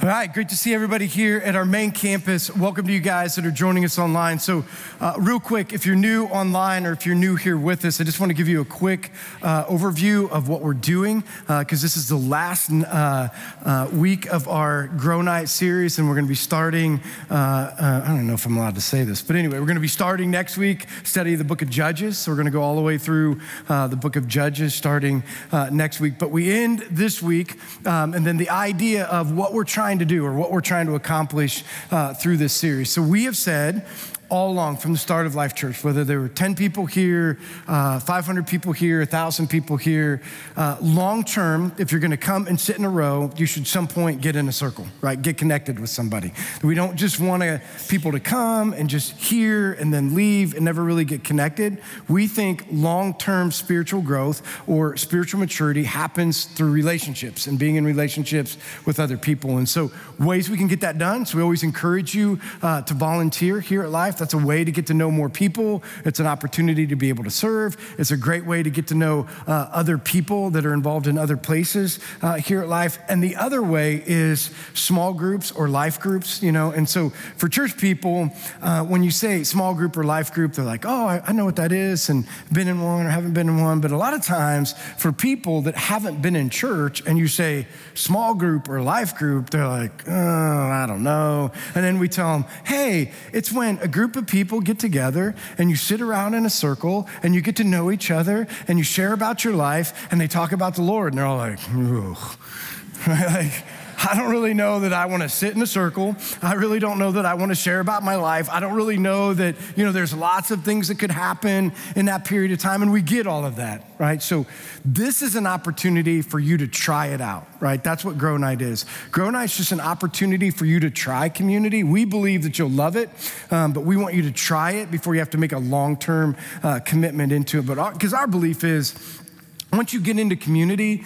All right, great to see everybody here at our main campus. Welcome to you guys that are joining us online. So real quick, if you're new online or if you're new here with us, I just want to give you a quick overview of what we're doing because this is the last week of our Grow Night series, and we're going to be starting, I don't know if I'm allowed to say this, but anyway, we're going to be starting next week, study the book of Judges. So we're going to go all the way through the book of Judges starting next week. But we end this week, and then the idea of what we're trying to do or what we're trying to accomplish through this series. So we have said all along from the start of Life Church, whether there were 10 people here, 500 people here, 1,000 people here, long term, if you're gonna come and sit in a row, you should some point get in a circle, right? Get connected with somebody. We don't just want people to come and just hear and then leave and never really get connected. We think long-term spiritual growth or spiritual maturity happens through relationships and being in relationships with other people. And so ways we can get that done, so we always encourage you to volunteer here at Life. That's a way to get to know more people. It's an opportunity to be able to serve. It's a great way to get to know other people that are involved in other places here at Life. And the other way is small groups or life groups, you know. And so for church people, when you say small group or life group, they're like, oh, I know what that is and been in one or haven't been in one. But a lot of times for people that haven't been in church and you say small group or life group, they're like, oh, I don't know. And then we tell them, hey, it's when a group of people get together and you sit around in a circle and you get to know each other and you share about your life and they talk about the Lord and they're all like, ugh. Like, I don't really know that I want to sit in a circle. I really don't know that I want to share about my life. I don't really know that, you know, there's lots of things that could happen in that period of time, and we get all of that, right? So this is an opportunity for you to try it out, right? That's what Grow Night is. Grow Night's just an opportunity for you to try community. We believe that you'll love it, but we want you to try it before you have to make a long-term commitment into it. But because our belief is, once you get into community,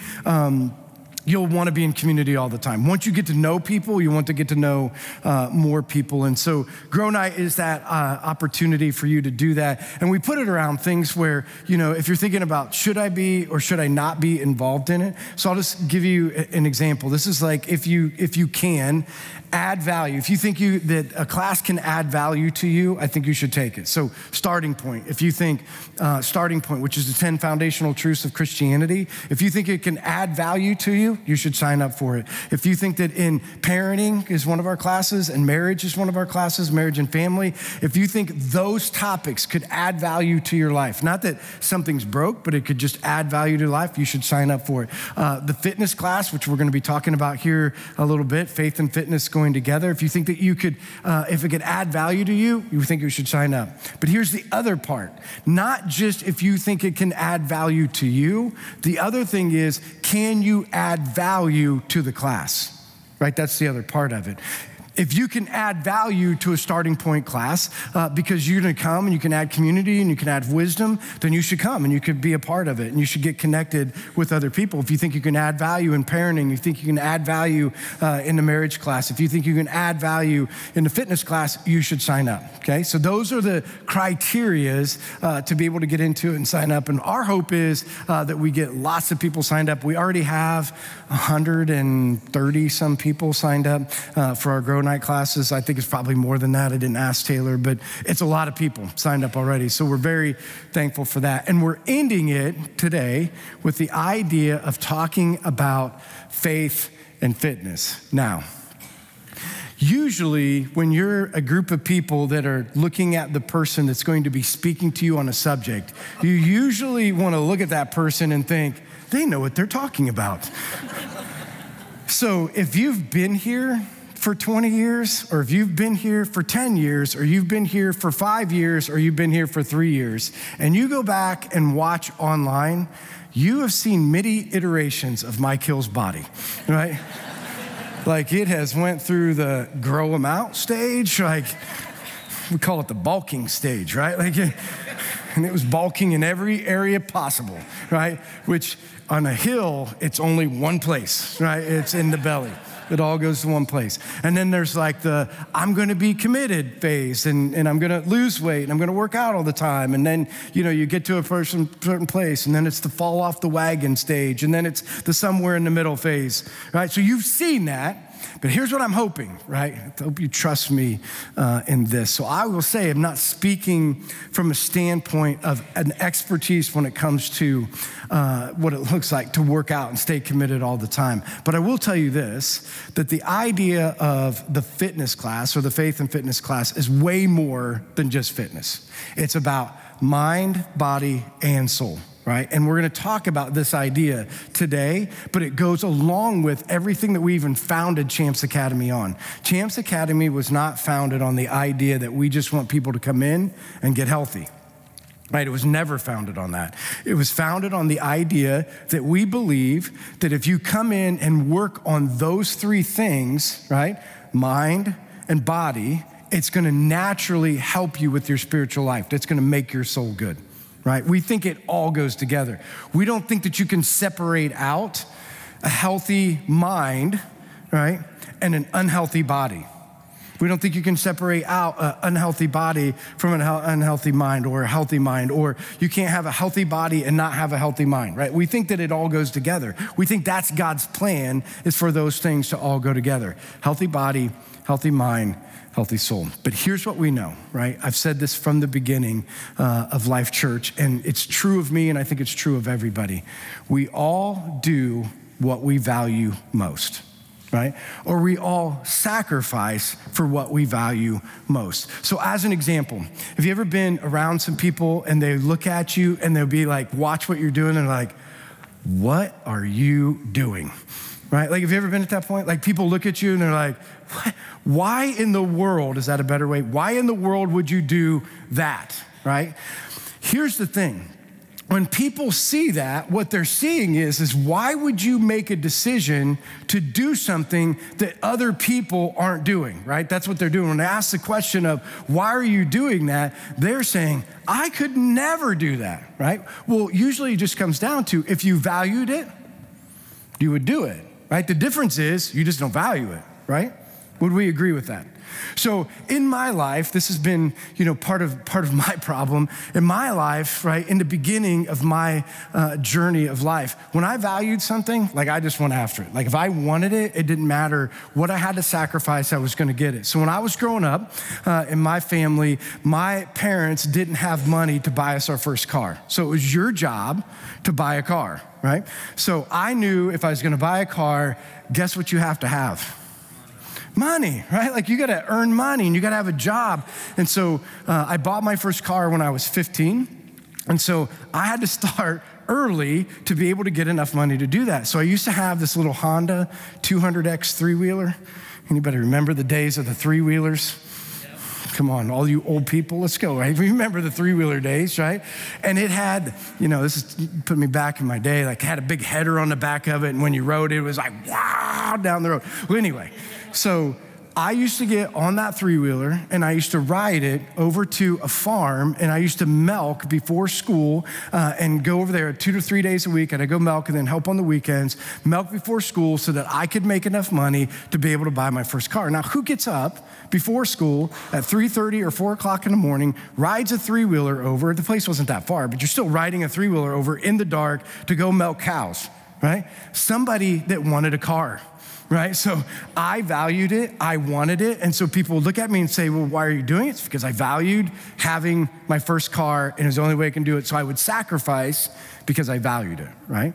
you'll want to be in community all the time. Once you get to know people, you want to get to know more people. And so Grow Night is that opportunity for you to do that. And we put it around things where, you know, if you're thinking about, should I be or should I not be involved in it? So I'll just give you an example. This is like, if you can, add value. If you think that a class can add value to you, I think you should take it. So starting point, if you think starting point, which is the 10 foundational truths of Christianity, if you think it can add value to you, you should sign up for it. If you think that in parenting is one of our classes and marriage is one of our classes, marriage and family, if you think those topics could add value to your life, not that something's broke, but it could just add value to life, you should sign up for it. The fitness class, which we're going to be talking about here a little bit, faith and fitness going together. If you think that you could, if it could add value to you, you think you should sign up. But here's the other part. Not just if you think it can add value to you. The other thing is, can you add value to the class? Right? That's the other part of it. If you can add value to a starting point class because you're gonna come and you can add community and you can add wisdom, then you should come and you could be a part of it and you should get connected with other people. If you think you can add value in parenting, you think you can add value in the marriage class, if you think you can add value in the fitness class, you should sign up, okay? So those are the criterias to be able to get into it and sign up. And our hope is that we get lots of people signed up. We already have 130 some people signed up for our Grow Night classes. I think it's probably more than that. I didn't ask Taylor, but it's a lot of people signed up already. So we're very thankful for that. And we're ending it today with the idea of talking about faith and fitness. Now, usually when you're a group of people that are looking at the person that's going to be speaking to you on a subject, you usually want to look at that person and think, they know what they're talking about. So if you've been here for 20 years, or if you've been here for 10 years, or you've been here for 5 years, or you've been here for 3 years, and you go back and watch online, you have seen many iterations of Mike Hill's body, right? Like it has went through the grow him out stage, like we call it the bulking stage, right? Like, and it was bulking in every area possible, right? Which on a hill, it's only one place, right? It's in the belly. It all goes to one place. And then there's like the I'm going to be committed phase, and I'm going to lose weight, and I'm going to work out all the time. And then, you know, you get to a certain place, and then it's the fall off the wagon stage, and then it's the somewhere in the middle phase, right? So you've seen that. But here's what I'm hoping, right? I hope you trust me in this. So I will say I'm not speaking from a standpoint of an expertise when it comes to what it looks like to work out and stay committed all the time. But I will tell you this, that the idea of the fitness class or the faith and fitness class is way more than just fitness. It's about mind, body, and soul. Right? And we're going to talk about this idea today, but it goes along with everything that we even founded Champs Academy on. Champs Academy was not founded on the idea that we just want people to come in and get healthy. Right? It was never founded on that. It was founded on the idea that we believe that if you come in and work on those three things, right? Mind and body, it's going to naturally help you with your spiritual life. It's going to make your soul good. Right? We think it all goes together. We don't think that you can separate out a healthy mind, right, and an unhealthy body. We don't think you can separate out an unhealthy body from an unhealthy mind or a healthy mind, or you can't have a healthy body and not have a healthy mind, right? We think that it all goes together. We think that's God's plan, is for those things to all go together. Healthy body, healthy mind, healthy soul. But here's what we know, right? I've said this from the beginning of Life Church, and it's true of me, and I think it's true of everybody. We all do what we value most, right? Or we all sacrifice for what we value most. So as an example, have you ever been around some people and they look at you and they'll be like, watch what you're doing, and they're like, what are you doing? Right? Like, have you ever been at that point? Like, people look at you and they're like, what? Why in the world, is that a better way? Why in the world would you do that, right? Here's the thing. When people see that, what they're seeing is why would you make a decision to do something that other people aren't doing, right? That's what they're doing. When they ask the question of, why are you doing that? They're saying, I could never do that, right? Well, usually it just comes down to, if you valued it, you would do it, right? The difference is you just don't value it, right? Would we agree with that? So in my life, this has been, part of my problem. In my life, right, in the beginning of my journey of life, when I valued something, like, I just went after it. Like, if I wanted it, it didn't matter what I had to sacrifice, I was gonna get it. So when I was growing up in my family, my parents didn't have money to buy us our first car. So it was your job to buy a car, right? So I knew if I was gonna buy a car, guess what you have to have? Money, right? Like, you gotta earn money and you gotta have a job. And so I bought my first car when I was 15. And so I had to start early to be able to get enough money to do that. So I used to have this little Honda 200X three-wheeler. Anybody remember the days of the three-wheelers? Come on, all you old people, let's go, right? We remember the three-wheeler days, right? And it had, this is put me back in my day, like, it had a big header on the back of it, and when you rode it, it was like, wow, down the road. Well, anyway, so I used to get on that three-wheeler and I used to ride it over to a farm, and I used to milk before school and go over there 2 to 3 days a week, and I'd go milk and then help on the weekends, milk before school so that I could make enough money to be able to buy my first car. Now, who gets up before school at 3:30 or 4 o'clock in the morning, rides a three-wheeler over? The place wasn't that far, but you're still riding a three-wheeler over in the dark to go milk cows, right? Somebody that wanted a car. Right? So I valued it, I wanted it, and so people would look at me and say, well, why are you doing it? It's because I valued having my first car, and it was the only way I can do it, so I would sacrifice because I valued it, right?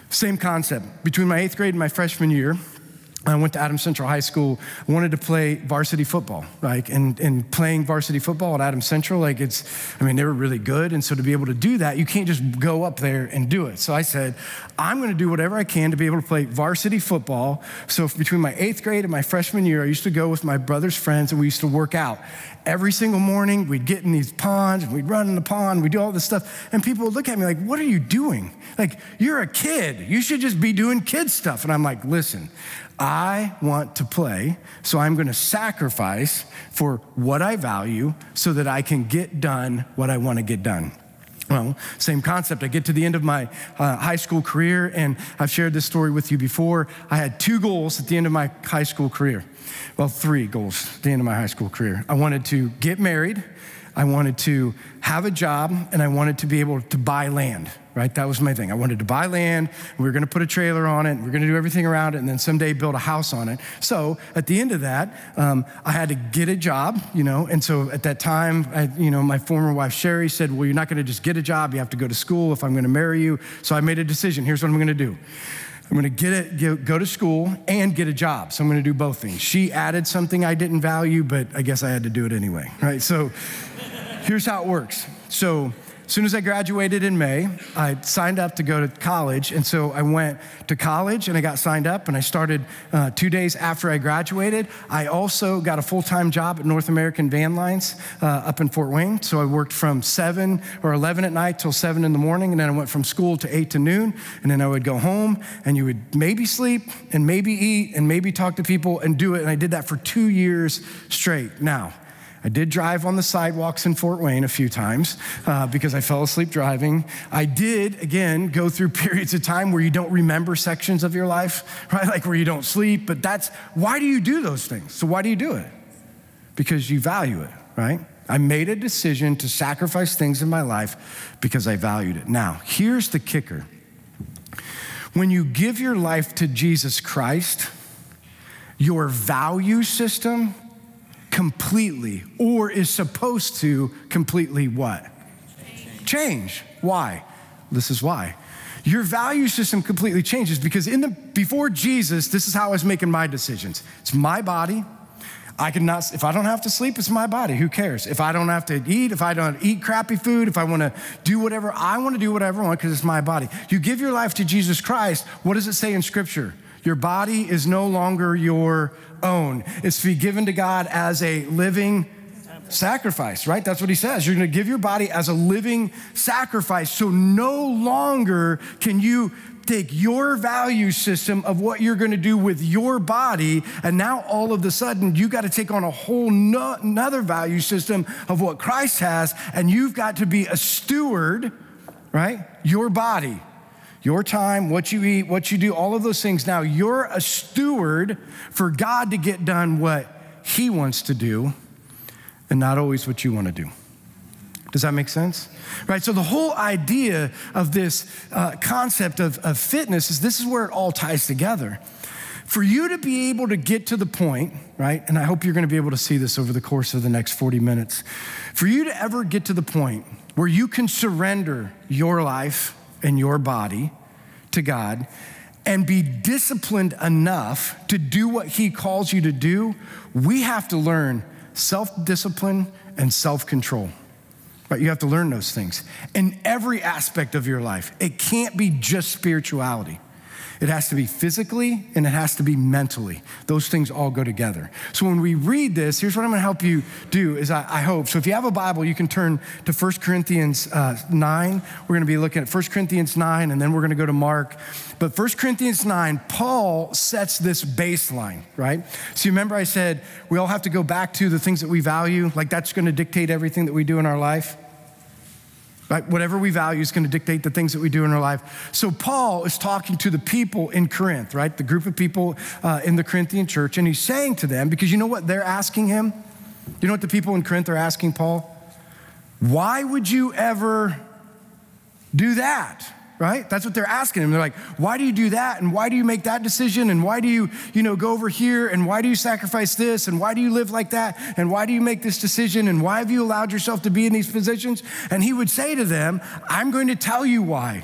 Same concept. Between my 8th grade and my freshman year, I went to Adams Central High School. I wanted to play varsity football, right? And playing varsity football at Adams Central, like, they were really good. And so to be able to do that, you can't just go up there and do it. So I said, I'm gonna do whatever I can to be able to play varsity football. So between my 8th grade and my freshman year, I used to go with my brother's friends and we used to work out. Every single morning, we'd get in these ponds, and we'd run in the pond, we'd do all this stuff. And people would look at me like, what are you doing? Like, you're a kid. You should just be doing kid stuff. And I'm like, listen, I want to play, so I'm gonna sacrifice for what I value so that I can get done what I wanna get done. Well, same concept. I get to the end of my high school career, and I've shared this story with you before. I had 2 goals at the end of my high school career. Well, 3 goals at the end of my high school career. I wanted to get married, I wanted to have a job, and I wanted to be able to buy land, right? That was my thing. I wanted to buy land, and we were gonna put a trailer on it, and we we're gonna do everything around it, and then someday build a house on it. So at the end of that, I had to get a job, and so at that time, my former wife, Sherry, said, well, you're not gonna just get a job, you have to go to school if I'm gonna marry you. So I made a decision. Here's what I'm gonna do. I'm gonna go to school and get a job. So I'm gonna do both things. She added something I didn't value, but I guess I had to do it anyway, right? So here's how it works. So as soon as I graduated in May, I signed up to go to college. And so I went to college and I got signed up, and I started 2 days after I graduated. I also got a full-time job at North American Van Lines up in Fort Wayne. So I worked from 7 or 11 at night till 7 in the morning. And then I went from school to 8 to noon. And then I would go home, and you would maybe sleep and maybe eat and maybe talk to people and do it. And I did that for 2 years straight. Now, I did drive on the sidewalks in Fort Wayne a few times because I fell asleep driving. I did, again, go through periods of time where you don't remember sections of your life, right? Like where you don't sleep, but why do you do those things? So why do you do it? Because you value it, right? I made a decision to sacrifice things in my life because I valued it. Now, here's the kicker. When you give your life to Jesus Christ, your value system completely, or is supposed to completely what? Change. Why? This is why. Your value system completely changes because before Jesus, this is how I was making my decisions. It's my body. If I don't have to sleep, it's my body. Who cares? If I don't have to eat, if I don't eat crappy food, if I want to do whatever, I want to do whatever I want because it's my body. You give your life to Jesus Christ, what does it say in Scripture? Your body is no longer your own. It's to be given to God as a living sacrifice, right? That's what he says. You're going to give your body as a living sacrifice. So no longer can you take your value system of what you're going to do with your body, and now all of a sudden you got to take on a whole another value system of what Christ has, and you've got to be a steward, right? Your body. Your time, what you eat, what you do, all of those things. Now, you're a steward for God to get done what he wants to do and not always what you want to do. Does that make sense? Right, so the whole idea of this concept of fitness is this is where it all ties together. For you to be able to get to the point, right, and I hope you're going to be able to see this over the course of the next 40 minutes, for you to ever get to the point where you can surrender your life and your body to God and be disciplined enough to do what he calls you to do, we have to learn self-discipline and self-control. Right? You have to learn those things in every aspect of your life. It can't be just spirituality. It has to be physically and it has to be mentally. Those things all go together. So when we read this, here's what I'm gonna help you do is I hope. So if you have a Bible, you can turn to 1 Corinthians 9. We're gonna be looking at 1 Corinthians 9 and then we're gonna go to Mark. But 1 Corinthians 9, Paul sets this baseline, right? So you remember I said we all have to go back to the things that we value, like that's gonna dictate everything that we do in our life. Right? Whatever we value is going to dictate the things that we do in our life. So Paul is talking to the people in Corinth, right? The group of people in the Corinthian church, and he's saying to them, because you know what they're asking him? You know what the people in Corinth are asking Paul? Why would you ever do that? Right? That's what they're asking him. They're like, why do you do that? And why do you make that decision? And why do you, go over here? And why do you sacrifice this? And why do you live like that? And why do you make this decision? And why have you allowed yourself to be in these positions? And he would say to them, I'm going to tell you why,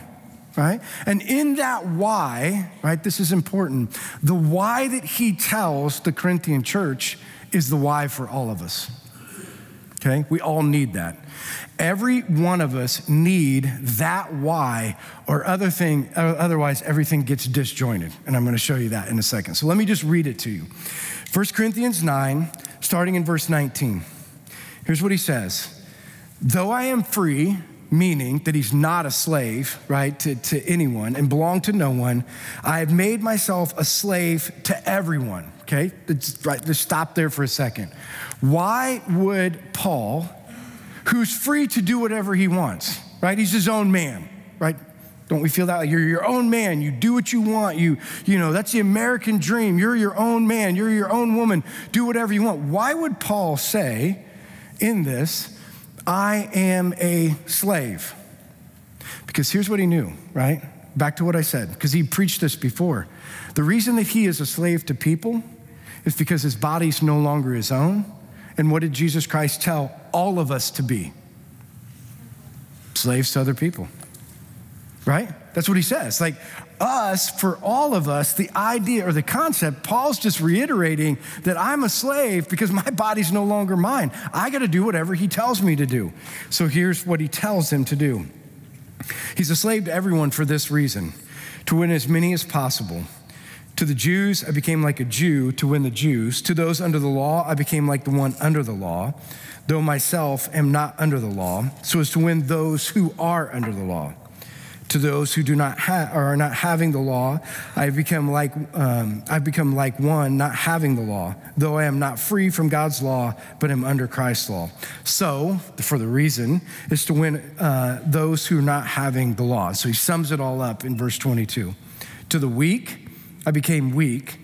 right? And in that why, right, this is important. The why that he tells the Corinthian church is the why for all of us, okay? We all need that. Every one of us need that why, or otherwise everything gets disjointed. And I'm going to show you that in a second. So let me just read it to you. 1 Corinthians 9, starting in verse 19. Here's what he says. Though I am free, meaning that he's not a slave, right, to anyone and belong to no one, I have made myself a slave to everyone, okay? Just stop there for a second. Why would Paul, who's free to do whatever he wants, right? He's his own man, right? Don't we feel that? Like you're your own man. You do what you want. You know, that's the American dream. You're your own man. You're your own woman. Do whatever you want. Why would Paul say in this, I am a slave. Because here's what he knew, right? Back to what I said, because he preached this before. The reason that he is a slave to people is because his body's no longer his own. And what did Jesus Christ tell all of us to be? Slaves to other people, right? That's what he says. Like us, for all of us, the idea or the concept, Paul's just reiterating that I'm a slave because my body's no longer mine. I got to do whatever he tells me to do. So here's what he tells him to do. He's a slave to everyone for this reason, to win as many as possible. To the Jews, I became like a Jew to win the Jews. To those under the law, I became like the one under the law, though myself am not under the law, so as to win those who are under the law. To those who do not are not having the law, I've become like one not having the law, though I am not free from God's law, but am under Christ's law. So, for the reason is to win those who are not having the law. So he sums it all up in verse 22. To the weak, I became weak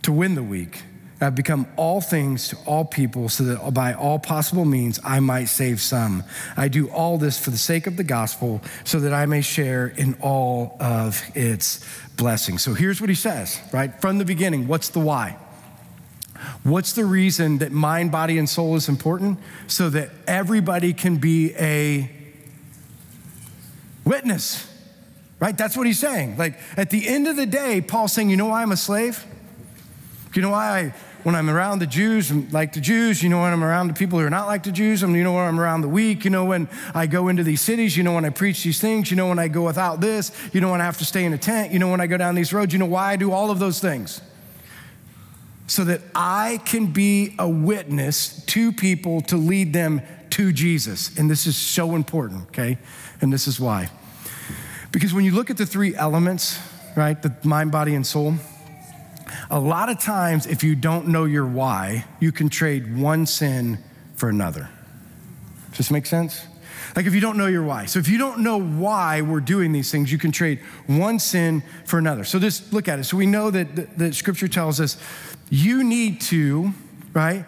to win the weak. I've become all things to all people so that by all possible means I might save some. I do all this for the sake of the gospel so that I may share in all of its blessings. So here's what he says, right? From the beginning, what's the why? What's the reason that mind, body, and soul is important? So that everybody can be a witness, right? That's what he's saying. Like at the end of the day, Paul's saying, you know why I'm a slave? You know why when I'm around the Jews, I'm like the Jews, you know, when I'm around the people who are not like the Jews, you know, when I'm around the weak, you know, when I go into these cities, you know, when I preach these things, you know, when I go without this, you know, when I have to stay in a tent, you know, when I go down these roads, you know why I do all of those things? So that I can be a witness to people to lead them to Jesus. And this is so important, okay? And this is why. Because when you look at the three elements, right, the mind, body, and soul, a lot of times, if you don't know your why, you can trade one sin for another. Does this make sense? Like if you don't know your why. So if you don't know why we're doing these things, you can trade one sin for another. So just look at it. So we know that the scripture tells us you need to, right,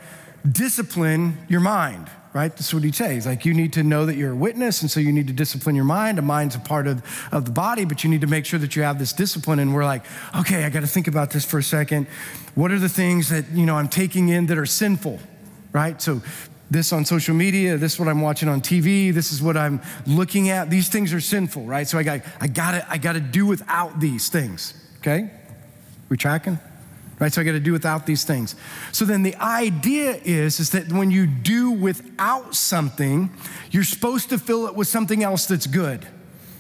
discipline your mind. Right? That's what he says. Like you need to know that you're a witness, and so you need to discipline your mind. A mind's a part of the body, but you need to make sure that you have this discipline. And we're like, okay, I got to think about this for a second. What are the things that, you know, I'm taking in that are sinful, right? So this on social media, this is what I'm watching on TV, this is what I'm looking at. These things are sinful, right? So I got to do without these things, okay? We tracking? Right, so I got to do without these things. So then the idea is that when you do without something, you're supposed to fill it with something else that's good,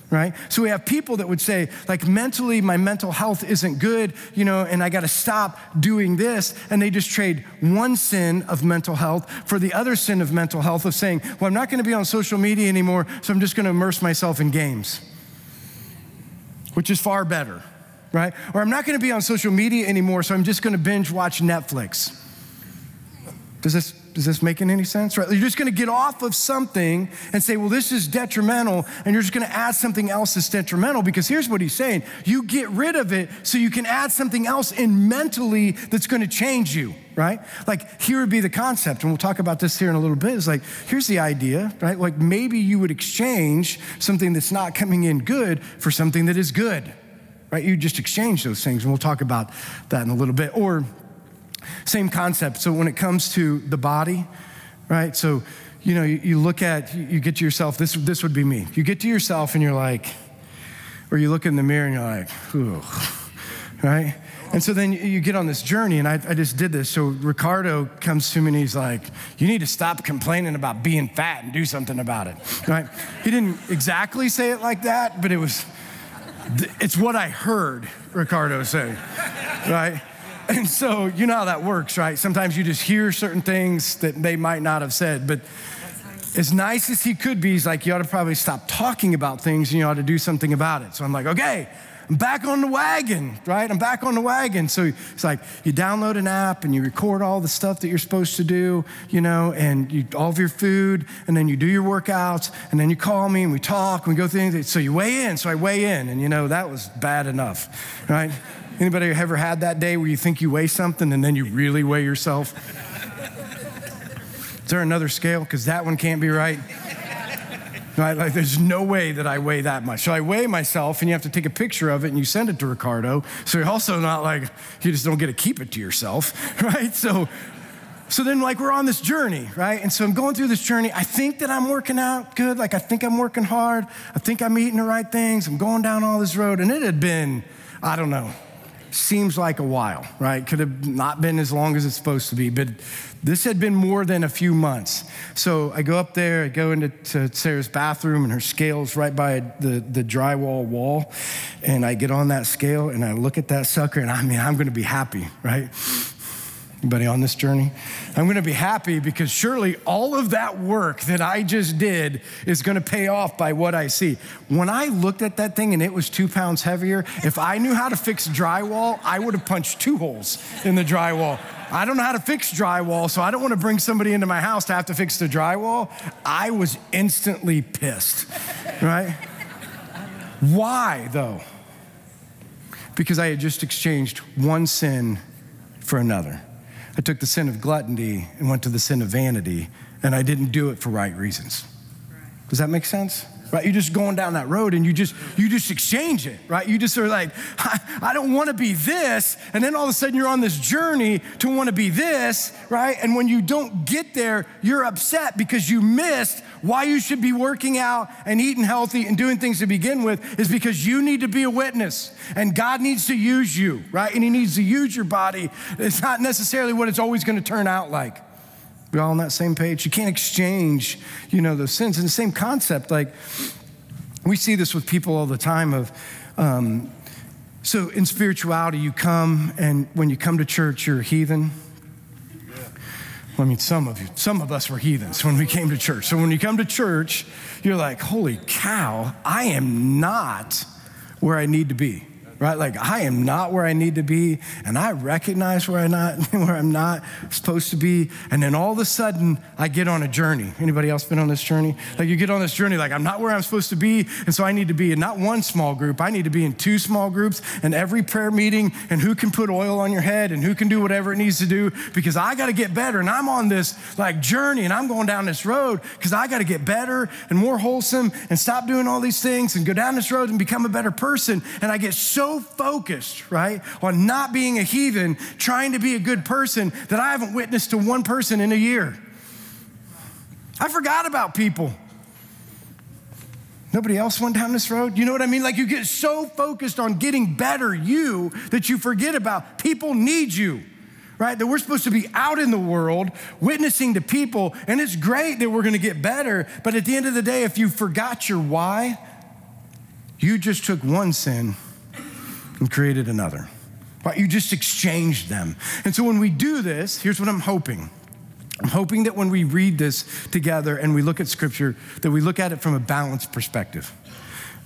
right? So we have people that would say, like mentally, my mental health isn't good, you know, and I got to stop doing this. And they just trade one sin of mental health for the other sin of mental health of saying, well, I'm not going to be on social media anymore, so I'm just going to immerse myself in games, which is far better. Right? Or I'm not going to be on social media anymore, so I'm just going to binge watch Netflix. Does this make any sense? Right? You're just going to get off of something and say, well, this is detrimental, and you're just going to add something else that's detrimental, because here's what he's saying. You get rid of it so you can add something else in mentally that's going to change you, right? Like here would be the concept, and we'll talk about this here in a little bit. It's like, here's the idea, right? Like maybe you would exchange something that's not coming in good for something that is good. Right? You just exchange those things, and we'll talk about that in a little bit. Or same concept. So when it comes to the body, right? So, you know, you look at, you get to yourself, this would be me. You get to yourself and you're like, or you look in the mirror and you're like, ooh, right? And so then you get on this journey, and I just did this. So Ricardo comes to me and he's like, you need to stop complaining about being fat and do something about it, right? He didn't exactly say it like that, but it's what I heard Ricardo say, right? And so you know how that works, right? Sometimes you just hear certain things that they might not have said, but as nice as he could be, he's like, you ought to probably stop talking about things and you ought to do something about it. So I'm like, okay, I'm back on the wagon, right? I'm back on the wagon. So it's like you download an app and you record all the stuff that you're supposed to do, you know, and all of your food, and then you do your workouts, and then you call me and we talk and we go through things. So you weigh in. So I weigh in, and you know, that was bad enough, right? Anybody ever had that day where you think you weigh something and then you really weigh yourself? Is there another scale? Because that one can't be right. right? Like there's no way that I weigh that much. So I weigh myself, and you have to take a picture of it and you send it to Ricardo. So you're also not like, you just don't get to keep it to yourself, right? So then like we're on this journey, right? And so I'm going through this journey. I think that I'm working out good. Like I think I'm working hard. I think I'm eating the right things. I'm going down all this road. And it had been, I don't know, seems like a while, right? Could have not been as long as it's supposed to be, but this had been more than a few months. So I go up there, I go into Sarah's bathroom, and her scale's right by the drywall wall, and I get on that scale, and I look at that sucker, and I'm gonna be happy, right? Anybody on this journey? I'm gonna be happy because surely all of that work that I just did is gonna pay off by what I see. When I looked at that thing and it was 2 pounds heavier, if I knew how to fix drywall, I would have punched 2 holes in the drywall. I don't know how to fix drywall, so I don't wanna bring somebody into my house to have to fix the drywall. I was instantly pissed, right? Why though? Because I had just exchanged one sin for another. I took the sin of gluttony and went to the sin of vanity, and I didn't do it for right reasons. Does that make sense? Right? You're just going down that road and you just exchange it, right? You just are like, I don't want to be this, and then all of a sudden you're on this journey to want to be this, right? And when you don't get there, you're upset because you missed why you should be working out and eating healthy and doing things to begin with, is because you need to be a witness, and God needs to use you, right? And he needs to use your body. It's not necessarily what it's always going to turn out like. We're all on that same page. You can't exchange, those sins. And the same concept, like we see this with people all the time of, so in spirituality, you come, and when you come to church, you're a heathen. Well, I mean, some of us were heathens when we came to church. So when you come to church, you're like, holy cow, I am not where I need to be. Right? Like I am not where I need to be, and I recognize where I'm not supposed to be, and then all of a sudden I get on a journey. Anybody else been on this journey? Like you get on this journey like I'm not where I'm supposed to be, and so I need to be in not one small group, I need to be in 2 small groups, and every prayer meeting, and who can put oil on your head, and who can do whatever it needs to do, because I got to get better, and I'm on this like journey, and I'm going down this road because I got to get better and more wholesome and stop doing all these things and go down this road and become a better person. And I get so focused, right, on not being a heathen, trying to be a good person, that I haven't witnessed to one person in a year. I forgot about people. Nobody else went down this road. You know what I mean? Like you get so focused on getting better you that you forget about people need you, right? That we're supposed to be out in the world witnessing to people, and it's great that we're gonna get better, but at the end of the day, if you forgot your why, you just took one sin and created another, right? You just exchanged them. And so when we do this, here's what I'm hoping. I'm hoping that when we read this together and we look at Scripture, that we look at it from a balanced perspective,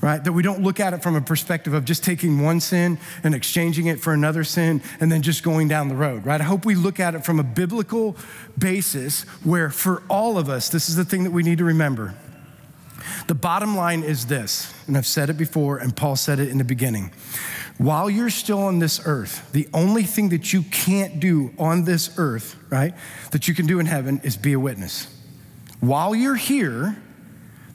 right? That we don't look at it from a perspective of just taking one sin and exchanging it for another sin and then just going down the road, right? I hope we look at it from a biblical basis where for all of us, this is the thing that we need to remember. The bottom line is this, and I've said it before, and Paul said it in the beginning. While you're still on this earth, the only thing that you can't do on this earth, right, that you can do in heaven is be a witness. While you're here,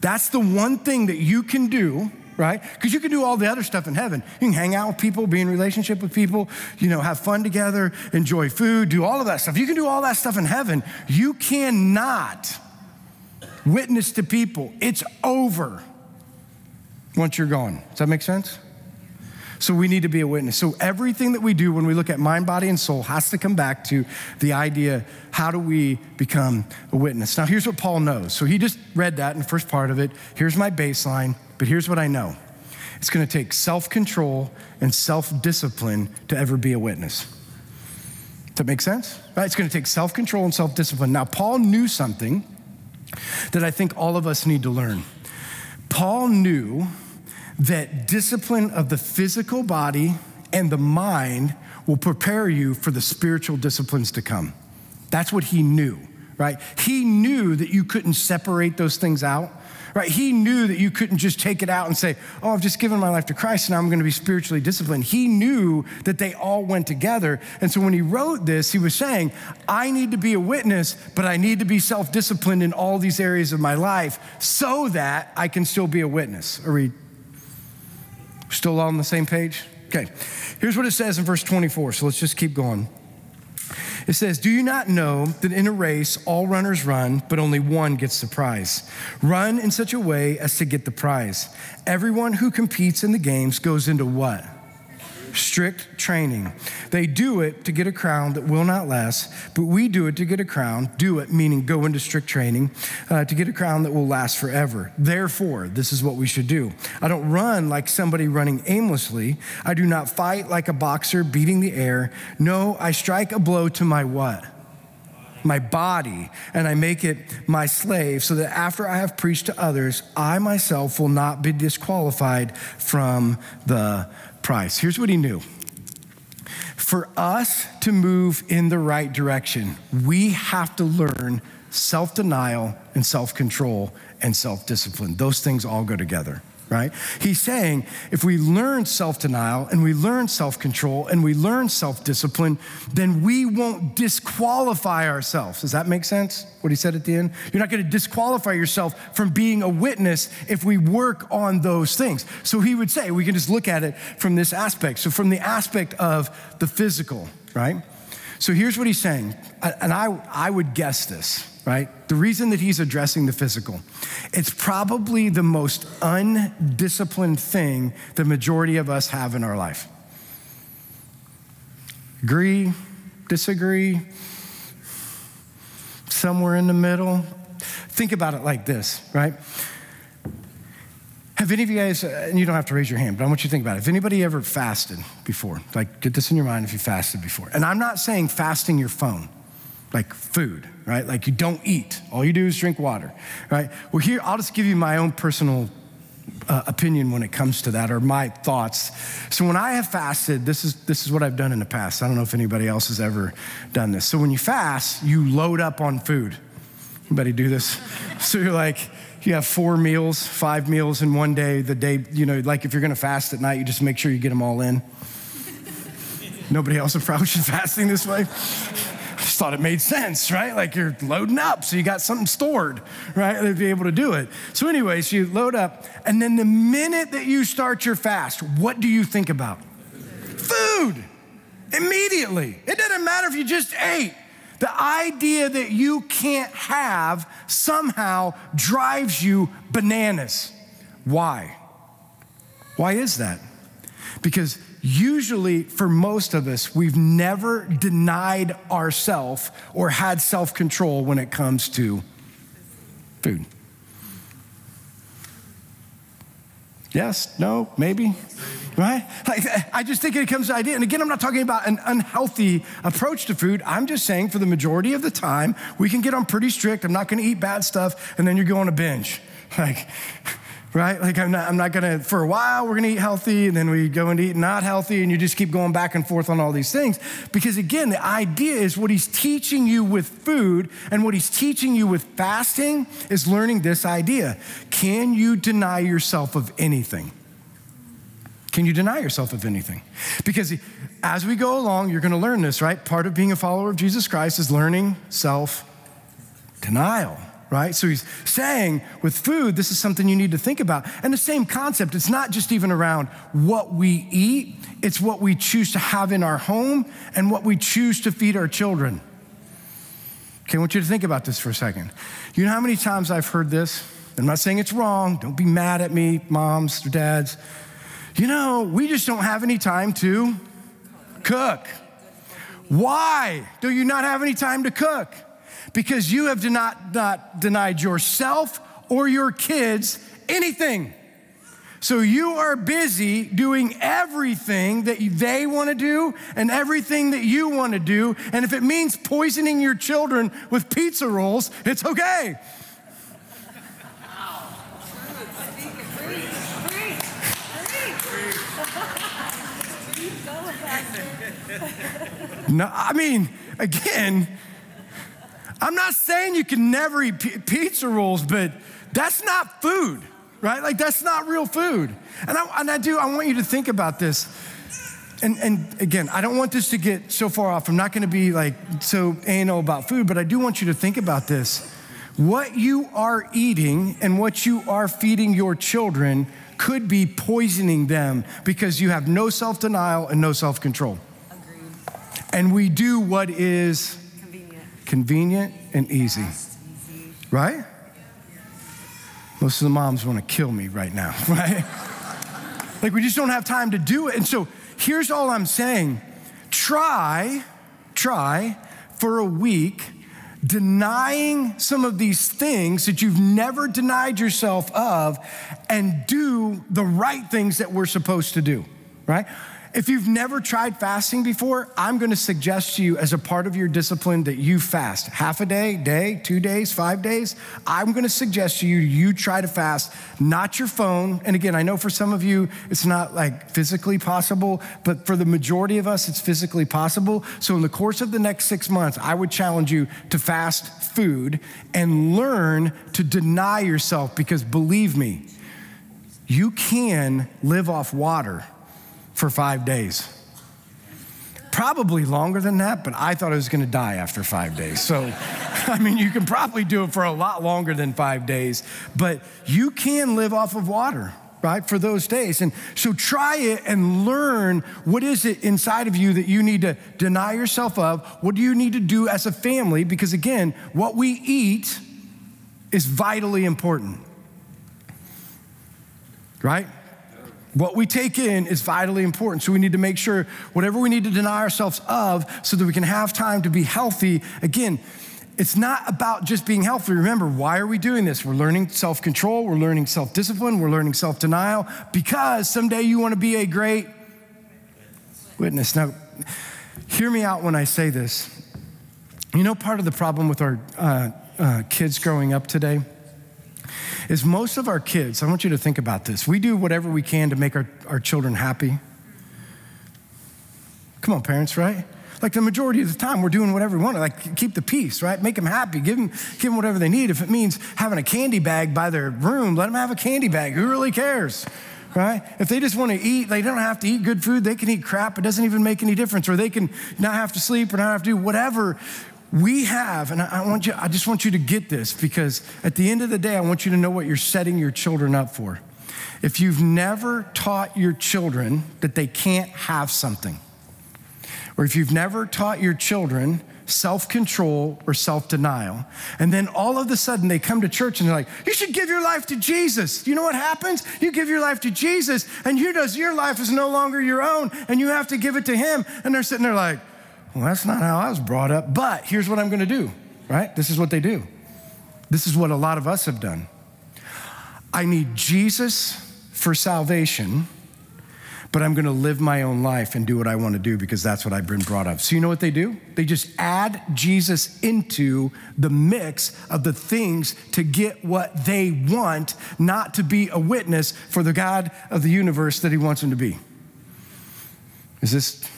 that's the one thing that you can do, right? Because you can do all the other stuff in heaven. You can hang out with people, be in relationship with people, have fun together, enjoy food, do all of that stuff. You can do all that stuff in heaven. You cannot witness to people. It's over once you're gone. Does that make sense? So we need to be a witness. So everything that we do when we look at mind, body, and soul has to come back to the idea, how do we become a witness? Now, here's what Paul knows. So he just read that in the first part of it. Here's my baseline, but here's what I know. It's gonna take self-control and self-discipline to ever be a witness. Does that make sense? Right? It's gonna take self-control and self-discipline. Now, Paul knew something that I think all of us need to learn. Paul knew that discipline of the physical body and the mind will prepare you for the spiritual disciplines to come. That's what he knew, right? He knew that you couldn't separate those things out, right? He knew that you couldn't just take it out and say, oh, I've just given my life to Christ and now I'm going to be spiritually disciplined. He knew that they all went together. And so when he wrote this, he was saying, I need to be a witness, but I need to be self-disciplined in all these areas of my life so that I can still be a witness. Are we still all on the same page? Okay, here's what it says in verse 24. So let's just keep going. It says, do you not know that in a race all runners run, but only one gets the prize? Run in such a way as to get the prize. Everyone who competes in the games goes into what? Strict training. They do it to get a crown that will not last, but we do it to get a crown, do it meaning go into strict training, to get a crown that will last forever. Therefore, this is what we should do. I don't run like somebody running aimlessly. I do not fight like a boxer beating the air. No, I strike a blow to my what? My body, and I make it my slave so that after I have preached to others, I myself will not be disqualified from the prize. Here's what he knew. For us to move in the right direction, we have to learn self-denial and self-control and self-discipline. Those things all go together, right? He's saying if we learn self-denial and we learn self-control and we learn self-discipline, then we won't disqualify ourselves. Does that make sense, what he said at the end? You're not going to disqualify yourself from being a witness if we work on those things. So he would say, we can just look at it from this aspect. So from the aspect of the physical, right? So here's what he's saying, and I would guess this, right? The reason that he's addressing the physical, it's probably the most undisciplined thing the majority of us have in our life. Agree, disagree, somewhere in the middle. Think about it like this, right? Have any of you guys, and you don't have to raise your hand, but I want you to think about it. Have anybody ever fasted before? Like, get this in your mind if you fasted before. And I'm not saying fasting your phone, like food, right? Like you don't eat. All you do is drink water, right? Well, here, I'll just give you my own personal opinion when it comes to that, or my thoughts. So when I have fasted, this is what I've done in the past. I don't know if anybody else has ever done this. So when you fast, you load up on food. Anybody do this? So you're like, you have 4 meals, 5 meals in one day. The day, you know, like if you're gonna fast at night, you just make sure you get them all in. Nobody else approached fasting this way? I just thought it made sense, right? Like you're loading up, so you got something stored, right? To be able to do it. So anyways, you load up, and then the minute that you start your fast, what do you think about? Food, immediately. It doesn't matter if you just ate. The idea that you can't have somehow drives you bananas. Why? Why is that? Because usually for most of us, we've never denied ourselves or had self-control when it comes to food. Yes, no, maybe, right? Like, I just think it comes to the idea. And again, I'm not talking about an unhealthy approach to food. I'm just saying for the majority of the time, we can get on pretty strict. I'm not gonna eat bad stuff, and then you're going to binge. Like, right? Like I'm not gonna, for a while, we're gonna eat healthy, and then we go and eat not healthy, and you just keep going back and forth on all these things. Because again, the idea is what he's teaching you with food and what he's teaching you with fasting is learning this idea. Can you deny yourself of anything? Can you deny yourself of anything? Because as we go along, you're gonna learn this, right? Part of being a follower of Jesus Christ is learning self-denial. Right? So he's saying with food, this is something you need to think about. And the same concept, it's not just even around what we eat, it's what we choose to have in our home and what we choose to feed our children. Okay, I want you to think about this for a second. You know how many times I've heard this? I'm not saying it's wrong, don't be mad at me, moms or dads. You know, we just don't have any time to cook. Why do you not have any time to cook? Because you have not denied yourself or your kids anything. So you are busy doing everything that they want to do and everything that you want to do. And if it means poisoning your children with pizza rolls, it's okay. No, I mean, again, I'm not saying you can never eat pizza rolls, but That's not food, right? Like that's not real food. And I want you to think about this. And again, I don't want this to get so far off. I'm not gonna be like so anal about food, but I do want you to think about this. What you are eating and what you are feeding your children could be poisoning them because you have no self-denial and no self-control. Agreed. And we do what is convenient and easy, right? Most of the moms want to kill me right now, right? Like we just don't have time to do it. And so here's all I'm saying. Try for a week denying some of these things that you've never denied yourself of and do the right things that we're supposed to do, right? If you've never tried fasting before, I'm gonna suggest to you as a part of your discipline that you fast. Half a day, 2 days, 5 days. I'm gonna suggest to you try to fast, not your phone. And again, I know for some of you, it's not like physically possible, but for the majority of us, it's physically possible. So in the course of the next 6 months, I would challenge you to fast food and learn to deny yourself, because believe me, you can live off water for 5 days. Probably longer than that, but I thought I was gonna die after 5 days. So, I mean, you can probably do it for a lot longer than 5 days, but you can live off of water, right, for those days. And so try it and learn what is it inside of you that you need to deny yourself of. What do you need to do as a family? Because again, what we eat is vitally important, right? What we take in is vitally important. So we need to make sure whatever we need to deny ourselves of so that we can have time to be healthy. Again, it's not about just being healthy. Remember, why are we doing this? We're learning self-control, we're learning self-discipline, we're learning self-denial, because someday you want to be a great witness. Now, hear me out when I say this. You know, part of the problem with our kids growing up today is most of our kids, I want you to think about this. We do whatever we can to make our children happy. Come on, parents, right? Like the majority of the time, we're doing whatever we want to, like keep the peace, right? Make them happy, give them whatever they need. If it means having a candy bag by their room, let them have a candy bag. Who really cares, right? If they just want to eat, they don't have to eat good food. They can eat crap. It doesn't even make any difference. Or they can not have to sleep or not have to do whatever. We have, and I just want you to get this, because at the end of the day, I want you to know what you're setting your children up for. If you've never taught your children that they can't have something, or if you've never taught your children self-control or self-denial, and then all of a sudden they come to church and they're like, you should give your life to Jesus. You know what happens? You give your life to Jesus, and your life is no longer your own, and you have to give it to him. And they're sitting there like, well, that's not how I was brought up, but here's what I'm gonna do, right? This is what they do. This is what a lot of us have done. I need Jesus for salvation, but I'm gonna live my own life and do what I wanna do because that's what I've been brought up. So you know what they do? They just add Jesus into the mix of the things to get what they want, not to be a witness for the God of the universe that he wants them to be. Does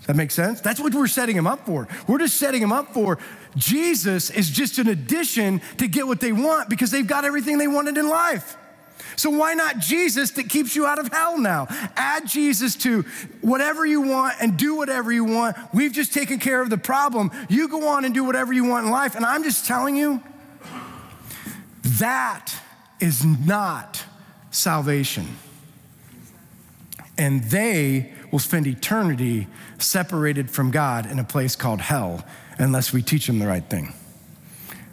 that make sense? That's what we're setting them up for. We're just setting them up for Jesus is just an addition to get what they want because they've got everything they wanted in life. So why not Jesus that keeps you out of hell now? Add Jesus to whatever you want and do whatever you want. We've just taken care of the problem. You go on and do whatever you want in life. And I'm just telling you, that is not salvation. And they will spend eternity separated from God in a place called hell unless we teach them the right thing.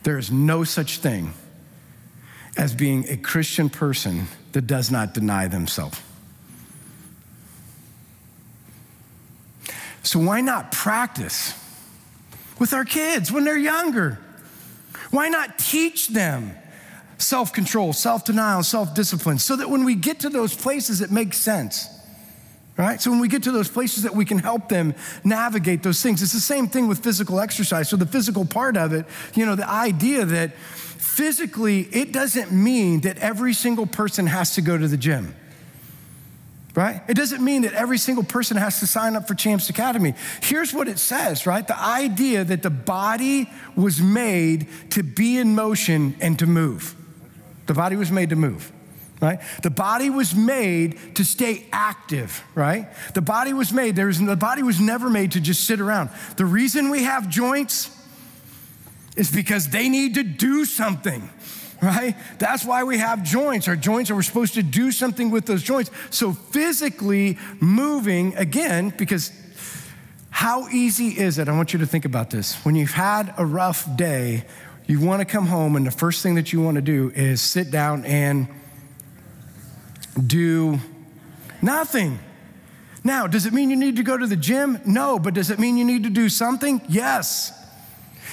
There is no such thing as being a Christian person that does not deny themselves. So why not practice with our kids when they're younger? Why not teach them self-control, self-denial, self-discipline so that when we get to those places, it makes sense? Right? So when we get to those places that we can help them navigate those things. It's the same thing with physical exercise. So the physical part of it, you know, the idea that physically, it doesn't mean that every single person has to go to the gym, right? It doesn't mean that every single person has to sign up for Champs Academy. Here's what it says, right? The idea that the body was made to be in motion and to move. The body was made to move, right? The body was made to stay active, right? The body was never made to just sit around. The reason we have joints is because they need to do something, right? That's why we have joints. Our joints we're supposed to do something with those joints. So physically moving, again, because how easy is it? I want you to think about this. When you've had a rough day, you want to come home, and the first thing that you want to do is sit down and do nothing. Now, does it mean you need to go to the gym? No, but does it mean you need to do something? Yes.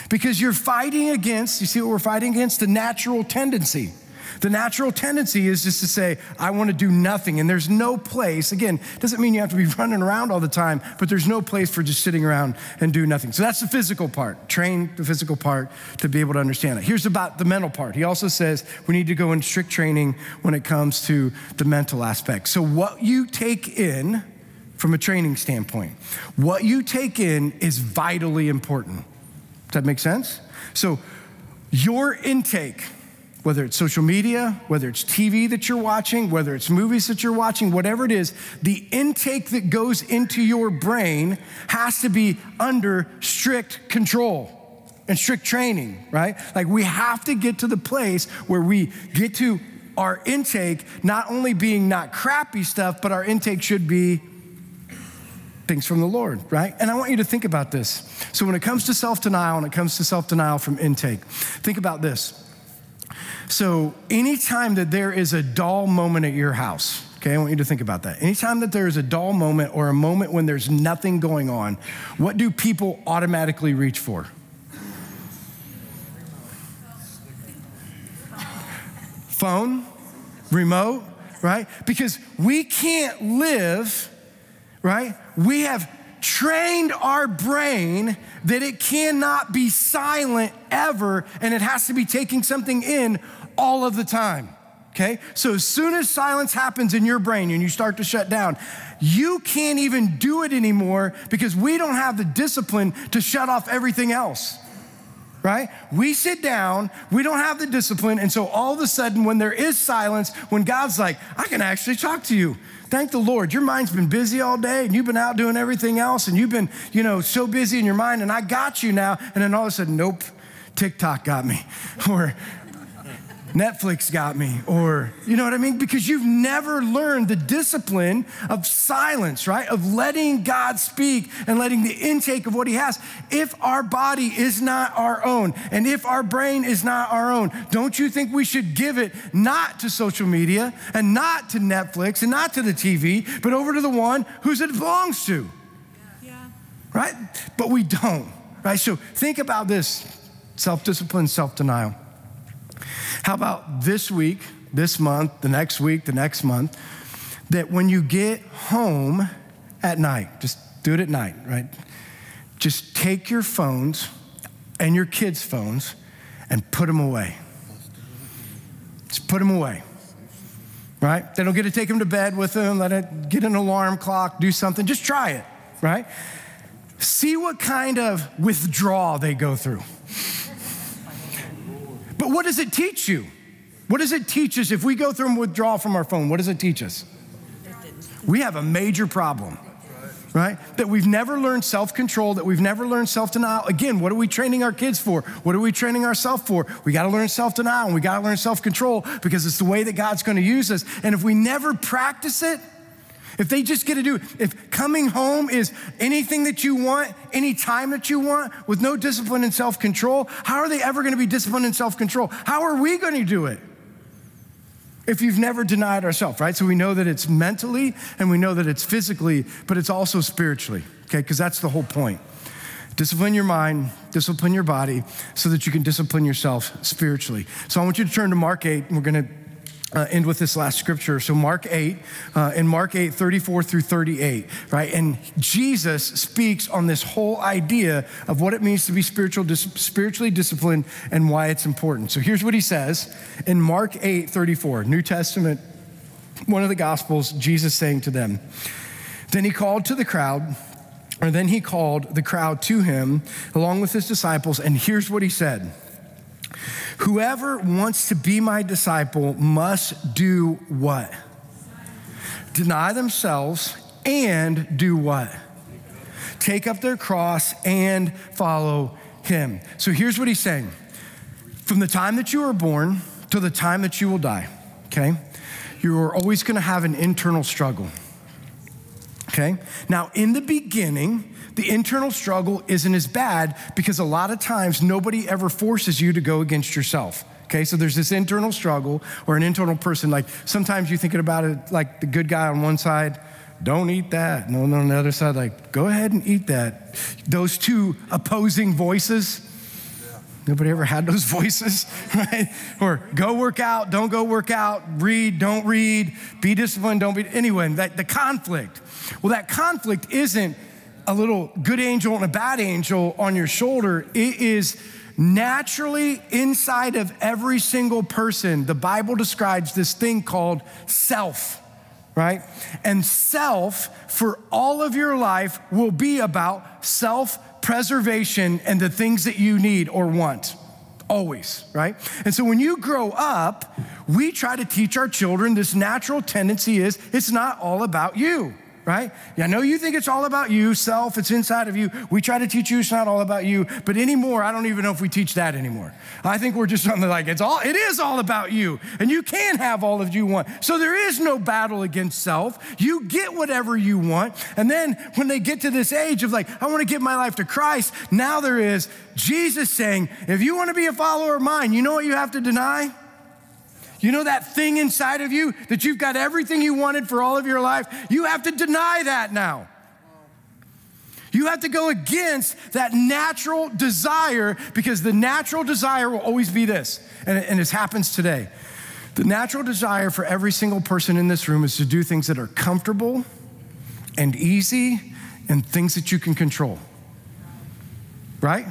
Because you're fighting against, you see what we're fighting against? The natural tendency. The natural tendency is just to say, I want to do nothing. And there's no place, again, doesn't mean you have to be running around all the time, but there's no place for just sitting around and do nothing. So that's the physical part. Train the physical part to be able to understand it. Here's about the mental part. He also says we need to go in strict training when it comes to the mental aspect. So what you take in from a training standpoint, what you take in is vitally important. Does that make sense? So your intake, whether it's social media, whether it's TV that you're watching, whether it's movies that you're watching, whatever it is, the intake that goes into your brain has to be under strict control and strict training, right? Like we have to get to the place where we get to our intake not only being not crappy stuff, but our intake should be things from the Lord, right? And I want you to think about this. So when it comes to self-denial, and it comes to self-denial from intake, think about this. So anytime that there is a dull moment at your house, okay, I want you to think about that. Anytime that there is a dull moment or a moment when there's nothing going on, what do people automatically reach for? Phone, remote, right? Because we can't live, right? We have trained our brain that it cannot be silent ever, and it has to be taking something in all of the time, okay? So as soon as silence happens in your brain and you start to shut down, you can't even do it anymore because we don't have the discipline to shut off everything else, right? We sit down, we don't have the discipline, and so all of a sudden when there is silence, when God's like, I can actually talk to you. Thank the Lord. Your mind's been busy all day and you've been out doing everything else and you've been, so busy in your mind and I got you now. And then all of a sudden, nope, TikTok got me or Netflix got me or, you know what I mean? Because you've never learned the discipline of silence, right? Of letting God speak and letting the intake of what he has. If our body is not our own and if our brain is not our own, don't you think we should give it not to social media and not to Netflix and not to the TV, but over to the one whose it belongs to, right? But we don't, right? So think about this, self-discipline, self-denial. How about this week, this month, the next week, the next month, that when you get home at night, just do it at night, right? Just take your phones and your kids' phones and put them away. Just put them away, right? They don't get to take them to bed with them, let it get an alarm clock, do something. Just try it, right? See what kind of withdrawal they go through. But what does it teach you? What does it teach us if we go through and withdraw from our phone? What does it teach us? We have a major problem, right? That we've never learned self-control, that we've never learned self-denial. Again, what are we training our kids for? What are we training ourselves for? We got to learn self-denial and we got to learn self-control because it's the way that God's going to use us. And if we never practice it, if they just get to do it, if coming home is anything that you want, any time that you want, with no discipline and self-control, how are they ever going to be disciplined and self-control? How are we going to do it if you've never denied ourselves, right? So we know that it's mentally and we know that it's physically, but it's also spiritually, okay? Because that's the whole point. Discipline your mind, discipline your body so that you can discipline yourself spiritually. So I want you to turn to Mark 8, and we're going to end with this last scripture. So Mark 8, in Mark 8, 34 through 38, right? And Jesus speaks on this whole idea of what it means to be spiritually disciplined and why it's important. So here's what he says in Mark 8, 34, New Testament, one of the Gospels, Jesus saying to them, then he called the crowd to him along with his disciples, and here's what he said. Whoever wants to be my disciple must do what? Deny themselves and do what? Take up their cross and follow him. So here's what he's saying. From the time that you were born to the time that you will die, okay, you're always gonna have an internal struggle, okay? Now, in the beginning, the internal struggle isn't as bad because a lot of times nobody ever forces you to go against yourself. Okay, so there's this internal struggle or an internal person. Like sometimes you're thinking about it like the good guy on one side, don't eat that. No, on the other side, like, go ahead and eat that. Those two opposing voices. Nobody ever had those voices, right? Or go work out, don't go work out, read, don't read, be disciplined, don't be. Anyway, the conflict. Well, that conflict isn't a little good angel and a bad angel on your shoulder. It is naturally inside of every single person. The Bible describes this thing called self, right? And self for all of your life will be about self-preservation and the things that you need or want, always, right? And so when you grow up, we try to teach our children this natural tendency is it's not all about you. Right? Yeah, I know you think it's all about you, self, it's inside of you. We try to teach you it's not all about you, but anymore, I don't even know if we teach that anymore. I think we're just something like, it is all about you, and you can have all of you want. So there is no battle against self. You get whatever you want, and then when they get to this age of like, I want to give my life to Christ, now there is Jesus saying, if you want to be a follower of mine, you know what you have to deny? You know that thing inside of you that you've got everything you wanted for all of your life? You have to deny that now. You have to go against that natural desire because the natural desire will always be this, and this happens today. The natural desire for every single person in this room is to do things that are comfortable and easy and things that you can control, right?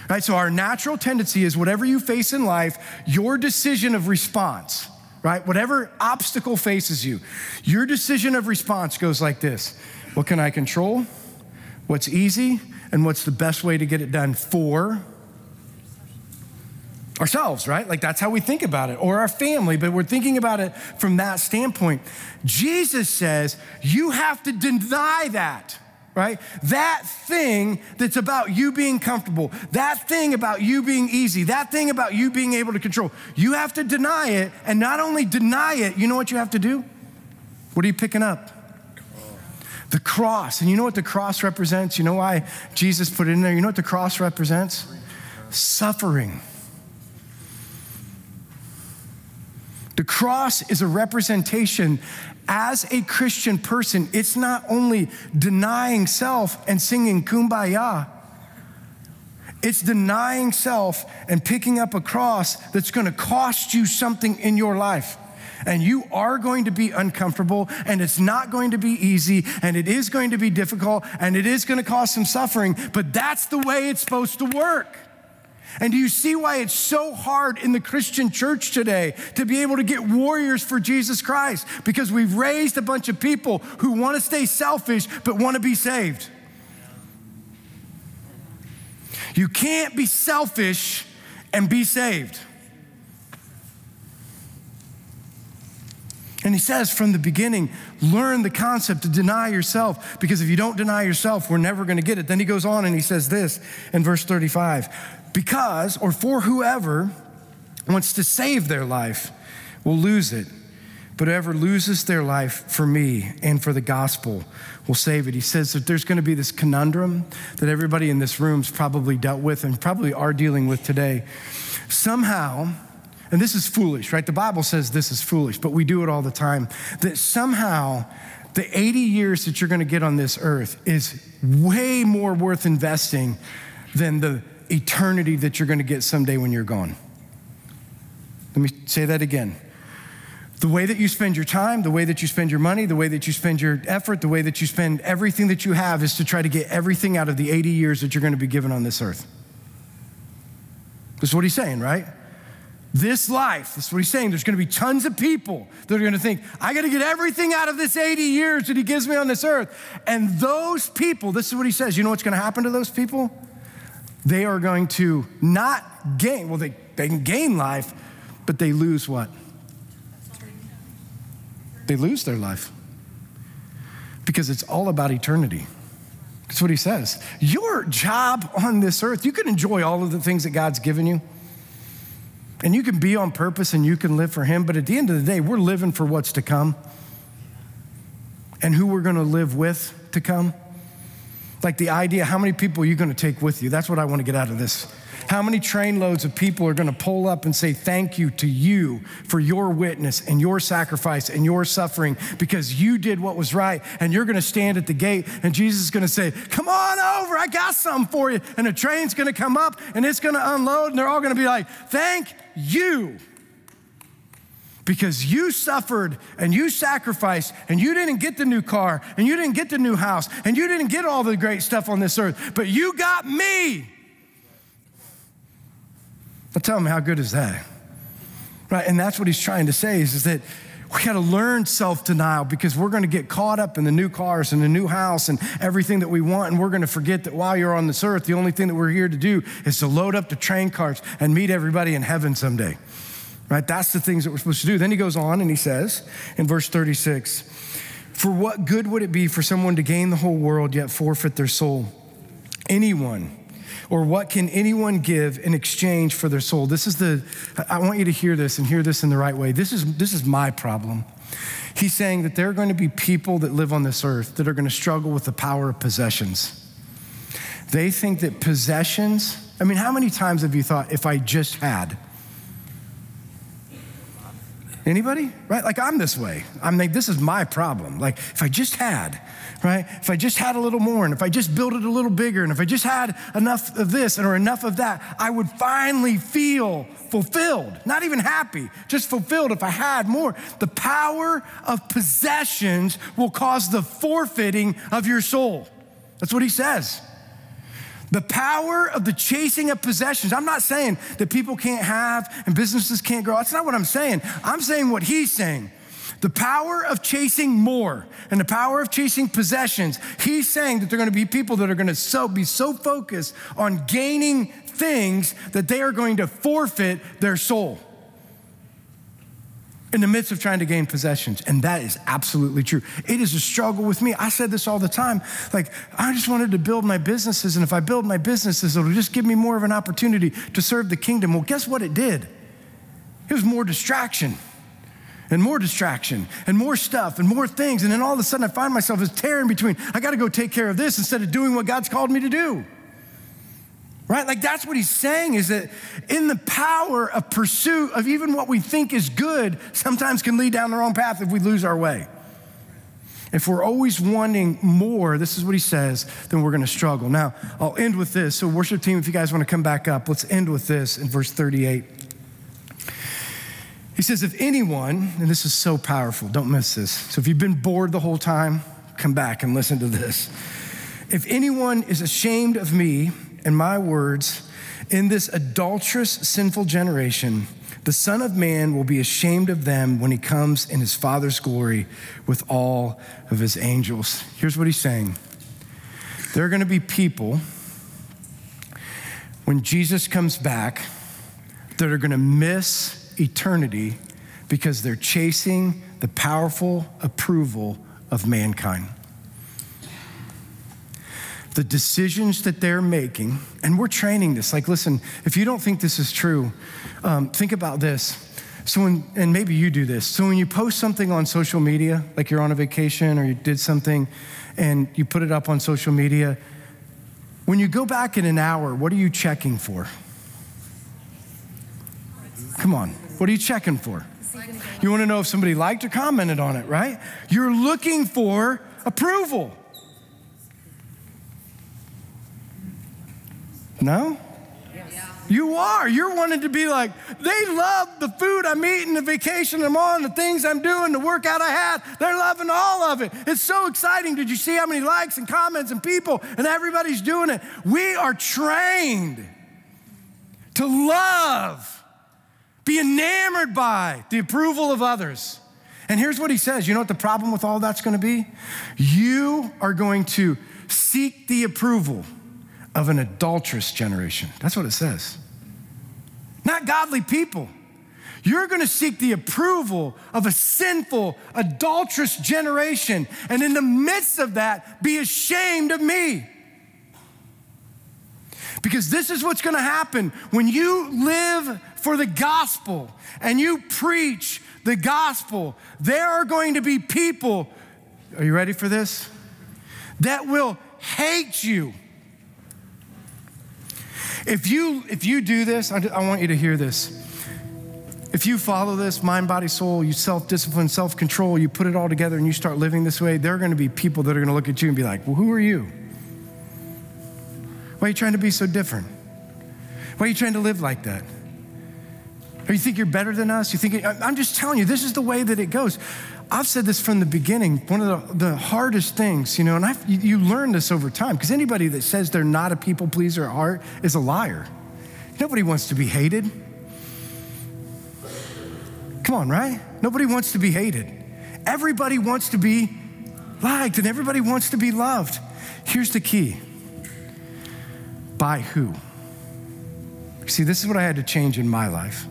Right, so our natural tendency is whatever you face in life, your decision of response, right? Whatever obstacle faces you, your decision of response goes like this. What can I control? What's easy? And what's the best way to get it done for ourselves, right? Like that's how we think about it, or our family, but we're thinking about it from that standpoint. Jesus says you have to deny that. Right? That thing that's about you being comfortable, that thing about you being easy, that thing about you being able to control, you have to deny it, and not only deny it, you know what you have to do? What are you picking up? The cross. And you know what the cross represents? You know why Jesus put it in there? You know what the cross represents? Suffering. The cross is a representation. As a Christian person, it's not only denying self and singing Kumbaya, it's denying self and picking up a cross that's gonna cost you something in your life. And you are going to be uncomfortable, and it's not going to be easy, and it is going to be difficult, and it is gonna cause some suffering, but that's the way it's supposed to work. And do you see why it's so hard in the Christian church today to be able to get warriors for Jesus Christ? Because we've raised a bunch of people who want to stay selfish but want to be saved. You can't be selfish and be saved. And he says from the beginning, learn the concept to deny yourself, because if you don't deny yourself, we're never going to get it. Then he goes on and he says this in verse 35. Because, or for whoever wants to save their life will lose it, but whoever loses their life for me and for the gospel will save it. He says that there's gonna be this conundrum that everybody in this room's probably dealt with and probably are dealing with today. Somehow, and this is foolish, right? The Bible says this is foolish, but we do it all the time, that somehow the 80 years that you're gonna get on this earth is way more worth investing than the eternity that you're gonna get someday when you're gone. Let me say that again. The way that you spend your time, the way that you spend your money, the way that you spend your effort, the way that you spend everything that you have is to try to get everything out of the 80 years that you're gonna be given on this earth. That's what he's saying, right? This life, that's what he's saying. There's gonna be tons of people that are gonna think, I gotta get everything out of this 80 years that he gives me on this earth. And those people, this is what he says, you know what's gonna happen to those people? they are going to not gain, well, they can gain life, but they lose what? They lose their life because it's all about eternity. That's what he says. Your job on this earth, you can enjoy all of the things that God's given you, and you can be on purpose and you can live for him, but at the end of the day, we're living for what's to come and who we're gonna live with to come. Like the idea, how many people are you gonna take with you? That's what I wanna get out of this. How many trainloads of people are gonna pull up and say thank you to you for your witness and your sacrifice and your suffering because you did what was right, and you're gonna stand at the gate and Jesus is gonna say, come on over, I got something for you. And the train's gonna come up and it's gonna unload and they're all gonna be like, thank you. Because you suffered and you sacrificed and you didn't get the new car and you didn't get the new house and you didn't get all the great stuff on this earth, but you got me. But tell me, how good is that? Right, and that's what he's trying to say is that we gotta learn self-denial because we're gonna get caught up in the new cars and the new house and everything that we want, and we're gonna forget that while you're on this earth, the only thing that we're here to do is to load up the train cars and meet everybody in heaven someday. Right, that's the things that we're supposed to do. Then he goes on and he says in verse 36, for what good would it be for someone to gain the whole world yet forfeit their soul? Anyone, or what can anyone give in exchange for their soul? I want you to hear this and hear this in the right way. This is my problem. He's saying that there are going to be people that live on this earth that are going to struggle with the power of possessions. They think that possessions, I mean, how many times have you thought, if I just had? Anybody? Right? Like I'm this way. I'm like, this is my problem. Like if I just had, right? If I just had a little more and if I just built it a little bigger and if I just had enough of this or enough of that, I would finally feel fulfilled. Not even happy, just fulfilled if I had more. The power of possessions will cause the forfeiting of your soul. That's what he says. The power of the chasing of possessions. I'm not saying that people can't have and businesses can't grow. That's not what I'm saying. I'm saying what he's saying. The power of chasing more and the power of chasing possessions. He's saying that there are going to be people that are going to be so focused on gaining things that they are going to forfeit their soul in the midst of trying to gain possessions. And that is absolutely true. It is a struggle with me. I said this all the time. Like, I just wanted to build my businesses, and if I build my businesses, it'll just give me more of an opportunity to serve the kingdom. Well, guess what it did? It was more distraction and more stuff and more things. And then all of a sudden I find myself as tearing between, I gotta go take care of this instead of doing what God's called me to do. Right? Like that's what he's saying is that in the power of pursuit of even what we think is good, sometimes can lead down the wrong path if we lose our way. If we're always wanting more, this is what he says, then we're gonna struggle. Now, I'll end with this. So worship team, if you guys wanna come back up, let's end with this in verse 38. He says, if anyone, and this is so powerful, don't miss this. So if you've been bored the whole time, come back and listen to this. If anyone is ashamed of me and my words in this adulterous, sinful generation, the Son of Man will be ashamed of them when he comes in his Father's glory with all of his angels. Here's what he's saying. There are gonna be people when Jesus comes back that are gonna miss eternity because they're chasing the powerful approval of mankind. The decisions that they're making, and we're training this. Like, listen, if you don't think this is true, think about this. So and maybe you do this. So when you post something on social media, like you're on a vacation or you did something and you put it up on social media, when you go back in an hour, what are you checking for? Come on, what are you checking for? You wanna know if somebody liked or commented on it, right? You're looking for approval. No? Yes. You are. You're wanting to be like, they love the food I'm eating, the vacation I'm on, the things I'm doing, the workout I had. They're loving all of it. It's so exciting. Did you see how many likes and comments and people and everybody's doing it? We are trained to love, be enamored by the approval of others. And here's what he says. You know what the problem with all that's going to be? You are going to seek the approval of an adulterous generation. That's what it says. Not godly people. You're going to seek the approval of a sinful, adulterous generation, and in the midst of that, be ashamed of me. Because this is what's going to happen when you live for the gospel and you preach the gospel. There are going to be people, are you ready for this? That will hate you. If you do this, I want you to hear this. If you follow this, mind, body, soul, you self-discipline, self-control, you put it all together and you start living this way, there are going to be people that are going to look at you and be like, well, who are you? Why are you trying to be so different? Why are you trying to live like that? Or you think you're better than us? I'm just telling you, this is the way that it goes. I've said this from the beginning. One of the hardest things, and you learn this over time, because anybody that says they're not a people pleaser at heart is a liar. Nobody wants to be hated. Come on, right? Nobody wants to be hated. Everybody wants to be liked, and everybody wants to be loved. Here's the key. By who? See, this is what I had to change in my life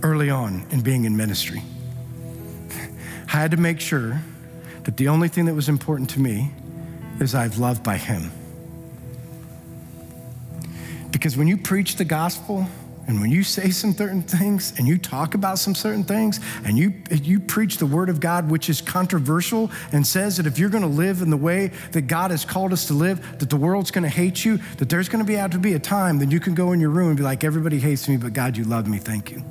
early on in being in ministry. I had to make sure that the only thing that was important to me is I'm loved by him. Because when you preach the gospel, and when you say some certain things and you talk about some certain things and you preach the word of God, which is controversial and says that if you're going to live in the way that God has called us to live, that the world's going to hate you, that there's going to have to be a time that you can go in your room and be like, everybody hates me, but God, you love me, thank you.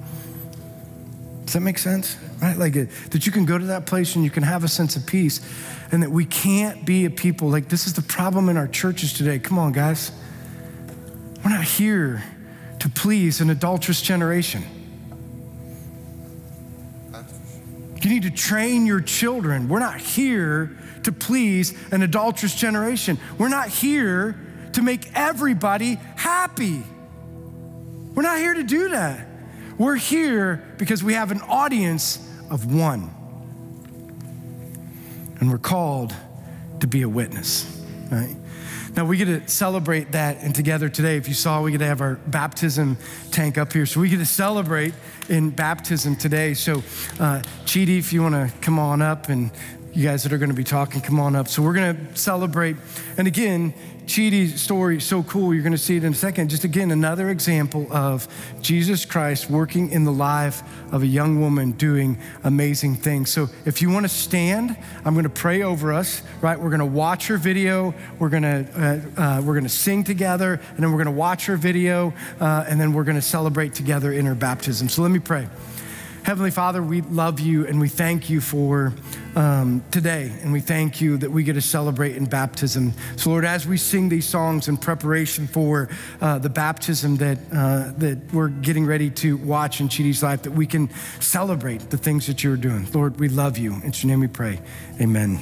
Does that make sense? Right? That you can go to that place and you can have a sense of peace, and that we can't be a people, this is the problem in our churches today. Come on, guys. We're not here to please an adulterous generation. You need to train your children. We're not here to please an adulterous generation. We're not here to make everybody happy. We're not here to do that. We're here because we have an audience of one. And we're called to be a witness, right? Now, we get to celebrate that, and together today, if you saw, we get to have our baptism tank up here. So we get to celebrate in baptism today. So Chidi, if you want to come on up, and you guys that are going to be talking, come on up. So we're going to celebrate. And again, Chidi's story is so cool. You're going to see it in a second. Just again, another example of Jesus Christ working in the life of a young woman doing amazing things. So if you want to stand, I'm going to pray over us, right? We're going to watch her video. We're going to sing together, and then we're going to watch her video, and then we're going to celebrate together in her baptism. So let me pray. Heavenly Father, we love you and we thank you for today, and we thank you that we get to celebrate in baptism. So Lord, as we sing these songs in preparation for the baptism that we're getting ready to watch in Chidi's life, that we can celebrate the things that you're doing. Lord, we love you. In your name we pray, amen.